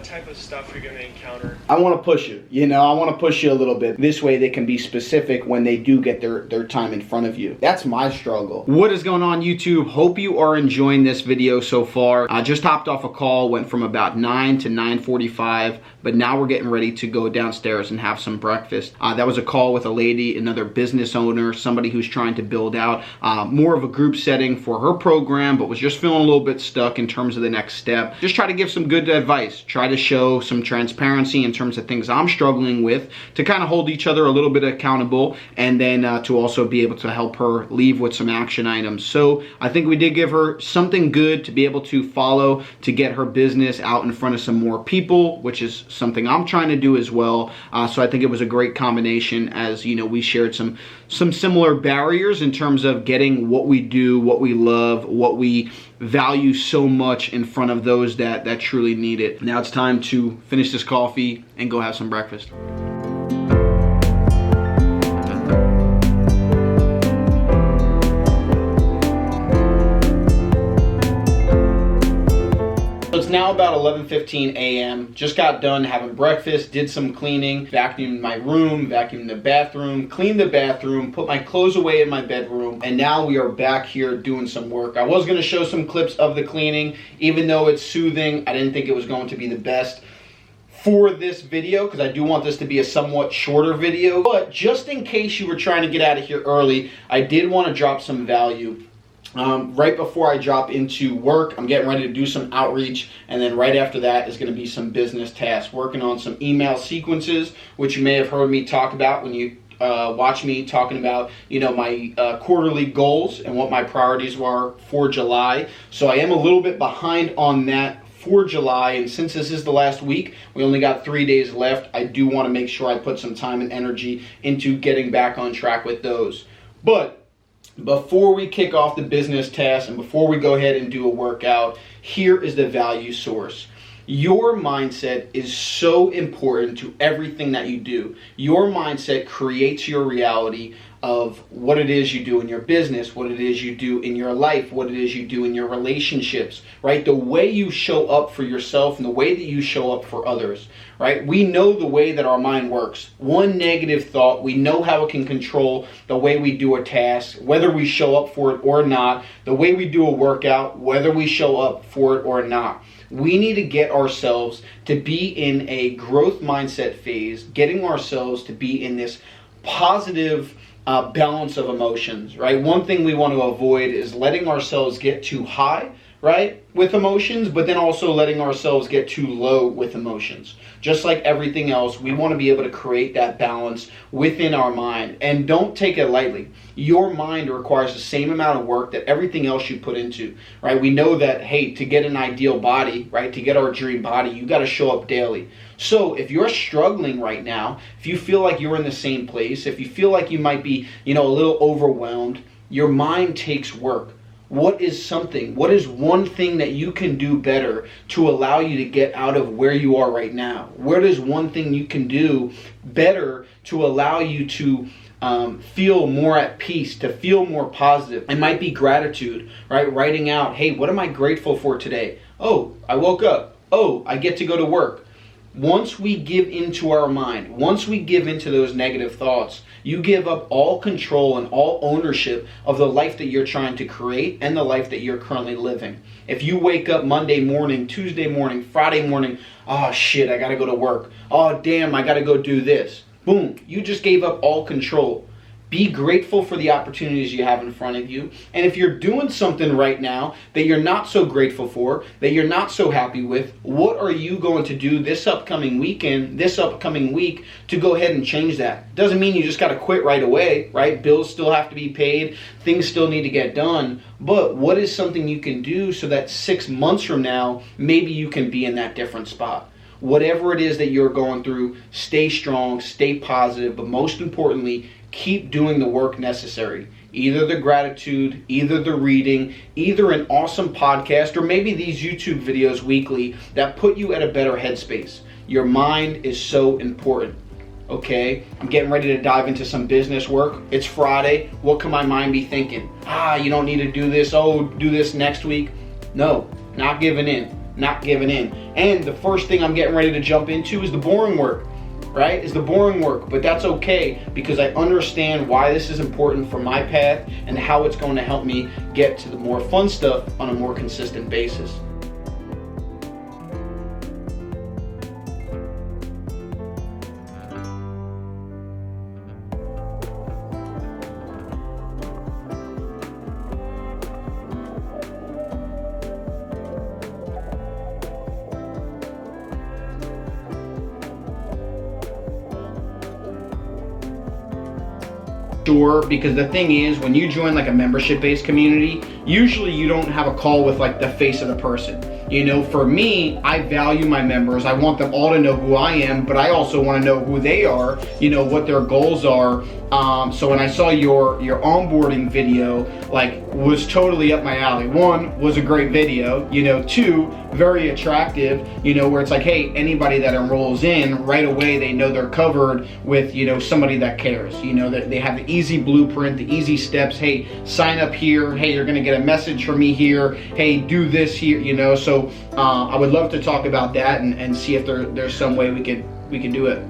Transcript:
type of stuff you're going to encounter? I want to push you. I want to push you a little bit. This way they can be specific when they do get their time in front of you. That's my struggle. What is going on, YouTube? Hope you are enjoying this video so far. I just hopped off a call, went from about 9 to 9:45, but now we're getting ready to go downstairs and have some breakfast. That was a call with a lady, another business owner, somebody who's trying to build out more of a group setting for her program, but was just feeling a little bit stuck in terms of the next step. Just try to give some good advice, try to show some transparency in terms of things I'm struggling with, to kind of hold each other a little bit accountable, and then to also be able to help her leave with some action items. So I think we did give her something good to be able to follow, to get her business out in front of some more people, which is something I'm trying to do as well. So I think it was a great combination, as we shared some similar barriers in terms of getting what we do, what we love, what we value so much in front of those that truly need it. Now it's time to finish this coffee and go have some breakfast. It's now about 11:15 a.m. Just got done having breakfast, did some cleaning, vacuumed my room, vacuumed the bathroom, cleaned the bathroom, put my clothes away in my bedroom, and now we are back here doing some work. I was going to show some clips of the cleaning, even though it's soothing. I didn't think it was going to be the best for this video, because I do want this to be a somewhat shorter video. But just in case you were trying to get out of here early, I did want to drop some value. Right before I drop into work, I'm getting ready to do some outreach, and then right after that is going to be some business tasks, working on some email sequences, which you may have heard me talk about when you watch me talking about my quarterly goals and what my priorities were for July. So I am a little bit behind on that for July, and since this is the last week, we only got 3 days left. I do want to make sure I put some time and energy into getting back on track with those. But before we kick off the business tasks and before we go ahead and do a workout, here is the value source. Your mindset is so important to everything that you do. Your mindset creates your reality of what it is you do in your business, what it is you do in your life, what it is you do in your relationships, right? The way you show up for yourself and the way that you show up for others, right? We know the way that our mind works. One negative thought, we know how it can control the way we do a task, whether we show up for it or not, the way we do a workout, whether we show up for it or not. We need to get ourselves to be in a growth mindset phase, getting ourselves to be in this positive balance of emotions, right? One thing we want to avoid is letting ourselves get too high, right, with emotions, but then also letting ourselves get too low with emotions. Just like everything else, we want to be able to create that balance within our mind. And don't take it lightly. Your mind requires the same amount of work that everything else you put into, right? We know that, hey, to get an ideal body, right, to get our dream body, you got to show up daily. So if you're struggling right now, if you feel like you're in the same place, if you feel like you might be, a little overwhelmed, your mind takes work. What is one thing that you can do better to allow you to get out of where you are right now? What is one thing you can do better to allow you to feel more at peace, to feel more positive? It might be gratitude, right? Writing out, hey, what am I grateful for today? Oh, I woke up. Oh, I get to go to work. Once we give into our mind, once we give into those negative thoughts, you give up all control and all ownership of the life that you're trying to create and the life that you're currently living. If you wake up Monday morning, Tuesday morning, Friday morning, oh shit, I gotta go to work. Oh damn, I gotta go do this. Boom, you just gave up all control. Be grateful for the opportunities you have in front of you. And if you're doing something right now that you're not so grateful for, that you're not so happy with, what are you going to do this upcoming weekend, this upcoming week to go ahead and change that? Doesn't mean you just got to quit right away, right? Bills still have to be paid. Things still need to get done. But what is something you can do so that 6 months from now, maybe you can be in that different spot? Whatever it is that you're going through, stay strong, stay positive, but most importantly, keep doing the work necessary. Either the gratitude, either the reading, either an awesome podcast, or maybe these YouTube videos weekly that put you at a better headspace. Your mind is so important. Okay, I'm getting ready to dive into some business work. It's Friday. What can my mind be thinking? You don't need to do this. Oh, do this next week. No, not giving in. not giving in. And the first thing I'm getting ready to jump into is the boring work, right? Is the boring work, but that's okay because I understand why this is important for my path and how it's going to help me get to the more fun stuff on a more consistent basis. Sure, because the thing is, when you join like a membership-based community, usually you don't have a call with like the face of the person. You know, for me, I value my members. I want them all to know who I am, but I also want to know who they are, you know, what their goals are. So when I saw your onboarding video, like, was totally up my alley. One, was a great video, you know. Two, very attractive, you know, where it's like, hey, anybody that enrolls in, right away they know they're covered with, you know, somebody that cares, you know, that they have the easy blueprint, the easy steps. Hey, sign up here. Hey, you're gonna get a message from me here. Hey, do this here, you know. So I would love to talk about that and see if there's some way we could do it.